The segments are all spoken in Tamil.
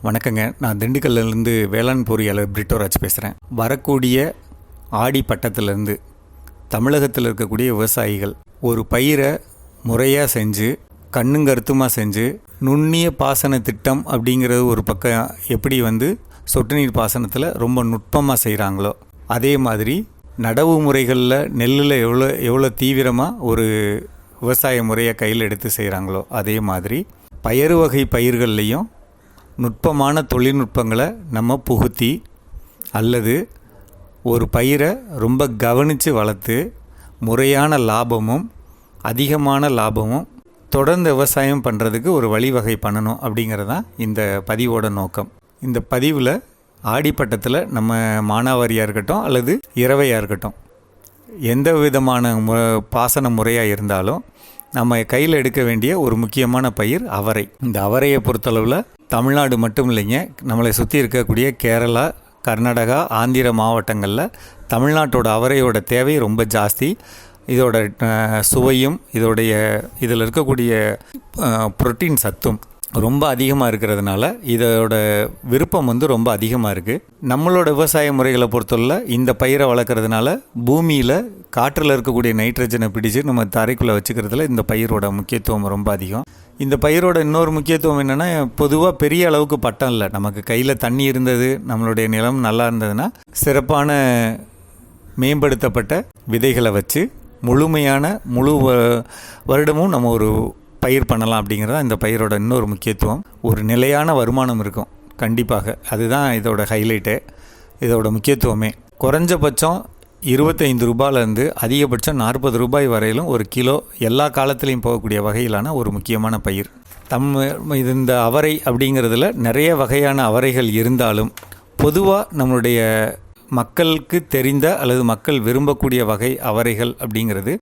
வணக்கங்க. நான் திண்டுக்கல்லேருந்து வேளாண் பொறியாளர் பிரிட்டோராஜ் பேசுகிறேன். வரக்கூடிய ஆடி பட்டத்திலேருந்து தமிழகத்தில் இருக்கக்கூடிய விவசாயிகள் ஒரு பயிரை முறையாக செஞ்சு கண்ணும் கருத்துமாக செஞ்சு நுண்ணிய பாசன திட்டம் அப்படிங்கிறது ஒரு பக்கம் எப்படி சொட்டு நீர் பாசனத்தில் ரொம்ப நுட்பமாக செய்கிறாங்களோ, அதே மாதிரி நடவு முறைகளில் நெல்லில் எவ்வளோ தீவிரமாக ஒரு விவசாய முறையை கையில் எடுத்து செய்கிறாங்களோ, அதே மாதிரி பயறு வகை பயிர்கள்லேயும் நுட்பமான தொழில்நுட்பங்களை நம்ம புகுத்தி அல்லது ஒரு பயிரை ரொம்ப கவனித்து வளர்த்து முறையான லாபமும் அதிகமான லாபமும் தொடர்ந்து விவசாயம் பண்ணுறதுக்கு ஒரு வழிவகை பண்ணணும் அப்படிங்கிறது தான் இந்த பதிவோட நோக்கம். இந்த பதிவில் ஆடிப்பட்டத்தில் நம்ம மானாவாரியாக இருக்கட்டும் அல்லது இரவையாக இருக்கட்டும், எந்த விதமான பாசன முறையாக இருந்தாலும் நம்ம கையில் எடுக்க வேண்டிய ஒரு முக்கியமான பயிர் அவரை. இந்த அவரையை பொறுத்தளவில் தமிழ்நாடு மட்டும் இல்லைங்க, நம்மளை சுற்றி இருக்கக்கூடிய கேரளா, கர்நாடகா, ஆந்திர மாவட்டங்களில் தமிழ்நாட்டோட அவரையோட தேவை ரொம்ப ஜாஸ்தி. இதோட சுவையும் இதில் இருக்கக்கூடிய புரோட்டீன் சத்தும் ரொம்ப அதிகமாக இருக்கிறதுனால இதோட விருப்பம் ரொம்ப அதிகமாக இருக்குது. நம்மளோட விவசாய முறைகளை பொறுத்தவரை இந்த பயிரை வளர்க்குறதுனால பூமியில் காற்றில் இருக்கக்கூடிய நைட்ரஜனை பிடிச்சு நம்ம தரைக்குள்ளே வச்சுக்கிறதுல இந்த பயிரோட முக்கியத்துவம் ரொம்ப அதிகம். இந்த பயிரோட இன்னொரு முக்கியத்துவம் என்னென்னா, பொதுவாக பெரிய அளவுக்கு பட்டம் இல்லை, நமக்கு கையில் தண்ணி இருந்தது, நம்மளுடைய நிலம் நல்லா இருந்ததுன்னா சிறப்பான மேம்படுத்தப்பட்ட விதைகளை வச்சு முழு வருடமும் நம்ம ஒரு பயிர் பண்ணலாம் அப்படிங்கிறது இந்த பயிரோட இன்னொரு முக்கியத்துவம். ஒரு நிலையான வருமானம் இருக்கும் கண்டிப்பாக, அதுதான் இதோட ஹைலைட்டு, இதோட முக்கியத்துவமே. குறைஞ்சபட்சம் 25 ரூபாயிலேருந்து அதிகபட்சம் 40 ரூபாய் வரையிலும் ஒரு கிலோ எல்லா காலத்துலேயும் போகக்கூடிய வகையிலான ஒரு முக்கியமான பயிர். இந்த அவரை அப்படிங்கிறதுல நிறைய வகையான அவரைகள் இருந்தாலும் பொதுவாக நம்மளுடைய மக்களுக்கு தெரிந்த அல்லது மக்கள் விரும்பக்கூடிய வகை அவரைகள் அப்படிங்கிறது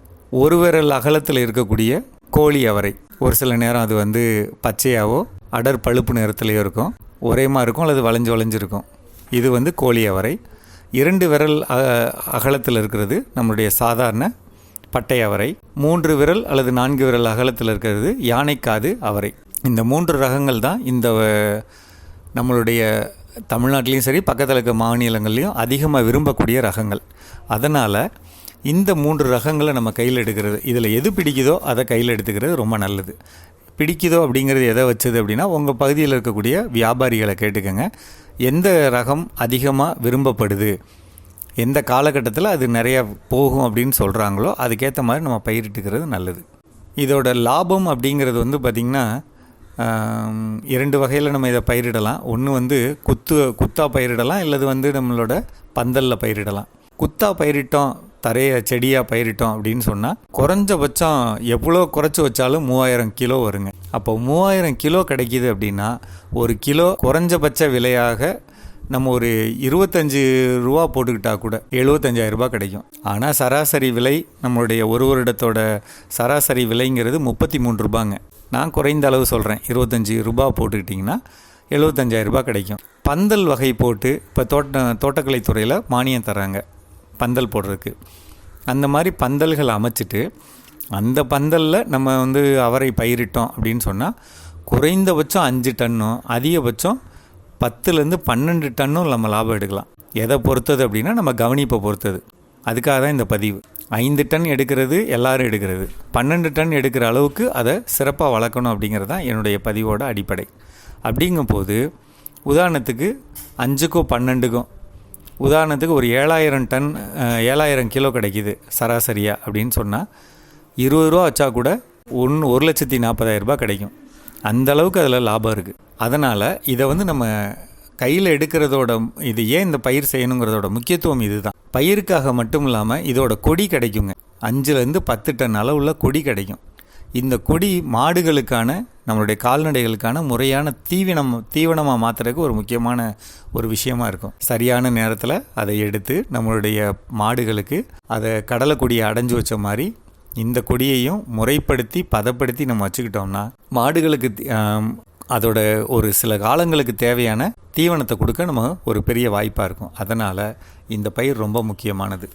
ஒரு விரல் அகலத்தில் இருக்கக்கூடிய கோழி அவரை. ஒரு சில நேரம் அது பச்சையாவோ அடர் பழுப்பு நிறத்துலையோ இருக்கும், ஒரேமாக இருக்கும் அல்லது வளைஞ்சிருக்கும். இது கோழி அவரை. 2 விரல் அகலத்தில் இருக்கிறது நம்மளுடைய சாதாரண பட்டை அவரை. 3 விரல் அல்லது 4 விரல் அகலத்தில் இருக்கிறது யானைக்காது அவரை. இந்த 3 ரகங்கள் தான் இந்த நம்மளுடைய தமிழ்நாட்டிலையும் சரி பக்கத்தில் இருக்க மாநிலங்கள்லேயும் அதிகமாக விரும்பக்கூடிய ரகங்கள். அதனால் இந்த 3 ரகங்களை நம்ம கையில் எடுக்கிறது, இதில் எது பிடிக்குதோ அதை கையில் எடுத்துக்கிறது ரொம்ப நல்லது. பிடிக்குதோ அப்படிங்கிறது எதை வச்சது அப்படின்னா, உங்கள் பகுதியில் இருக்கக்கூடிய வியாபாரிகளை கேட்டுக்கங்க, எந்த ரகம் அதிகமாக விரும்பப்படுது, எந்த காலகட்டத்தில் அது நிறையா போகும் அப்படின்னு சொல்கிறாங்களோ அதுக்கேற்ற மாதிரி நம்ம பயிரிட்டுக்கிறது நல்லது. இதோட லாபம் அப்படிங்கிறது பார்த்திங்கன்னா 2 வகையில் நம்ம இதை பயிரிடலாம். ஒன்று குத்தா பயிரிடலாம், இல்லது நம்மளோட பந்தலில் பயிரிடலாம். குத்தா பயிரிட்டோம், செடியாக பயிரிட்டோம் அப்படின்னு சொன்னால் குறைஞ்சபட்சம் எவ்வளோ குறைச்சி வச்சாலும் 3000 கிலோ வருங்க. அப்போ 3000 கிலோ கிடைக்கிது அப்படின்னா ஒரு கிலோ குறைஞ்சபட்ச விலையாக நம்ம ஒரு 25 ரூபா போட்டுக்கிட்டால் கூட 75,000 ரூபா கிடைக்கும். ஆனால் சராசரி விலை நம்மளுடைய ஒரு வருடத்தோட சராசரி விலைங்கிறது 33 ரூபாங்க. நான் குறைந்த அளவு சொல்கிறேன், 25 ரூபா போட்டுக்கிட்டிங்கன்னா 75,000 ரூபா கிடைக்கும். பந்தல் வகை போட்டு இப்போ தோட்டக்கலைத்துறையில் மானியம் தராங்க பந்தல் போடுறதுக்கு. அந்த மாதிரி பந்தல்கள் அமைச்சிட்டு அந்த பந்தலில் நம்ம அவரை பயிரிட்டோம் அப்படின்னு சொன்னால் குறைந்தபட்சம் 5 டன்னும் அதிகபட்சம் 10லேருந்து 12 டன்னும் நம்ம லாபம் எடுக்கலாம். எதை பொறுத்தது அப்படின்னா நம்ம கவனிப்பை பொறுத்தது. அதுக்காக தான் இந்த பதிவு. 5 டன் எடுக்கிறது எல்லாரும் எடுக்கிறது, 12 டன் எடுக்கிற அளவுக்கு அதை சிறப்பாக வளர்க்கணும் அப்படிங்கிறது தான் என்னுடைய பதிவோட அடிப்படை. அப்படிங்கும்போது உதாரணத்துக்கு 5க்கும் 12க்கும் உதாரணத்துக்கு ஒரு 7,000 கிலோ கிடைக்கிது சராசரியாக அப்படின்னு சொன்னால் 20 ரூபா வச்சா கூட 1,40,000 ரூபா கிடைக்கும். அந்தளவுக்கு அதில் லாபம் இருக்குது. அதனால் இதை நம்ம கையில் எடுக்கிறதோட இது ஏன் இந்த பயிர் செய்யணுங்கிறதோட முக்கியத்துவம் இதுதான். பயிருக்காக மட்டும் இல்லாமல் இதோட கொடி கிடைக்குங்க. 5லேருந்து 10 டன் அளவுள்ள கொடி கிடைக்கும். இந்த கொடி மாடுகளுக்கான நம்மளுடைய கால்நடைகளுக்கான முறையான தீவனமாக மாற்றுறதுக்கு ஒரு முக்கியமான ஒரு விஷயமா இருக்கும். சரியான நேரத்தில் அதை எடுத்து நம்மளுடைய மாடுகளுக்கு அதை கடலை கொடியை அடைஞ்சு வச்ச மாதிரி இந்த கொடியையும் முறைப்படுத்தி பதப்படுத்தி நம்ம வச்சுக்கிட்டோம்னா மாடுகளுக்கு அதோட ஒரு சில காலங்களுக்கு தேவையான தீவனத்தை கொடுக்க நம்ம ஒரு பெரிய வாய்ப்பாக இருக்கும். அதனால் இந்த பயிர் ரொம்ப முக்கியமானது.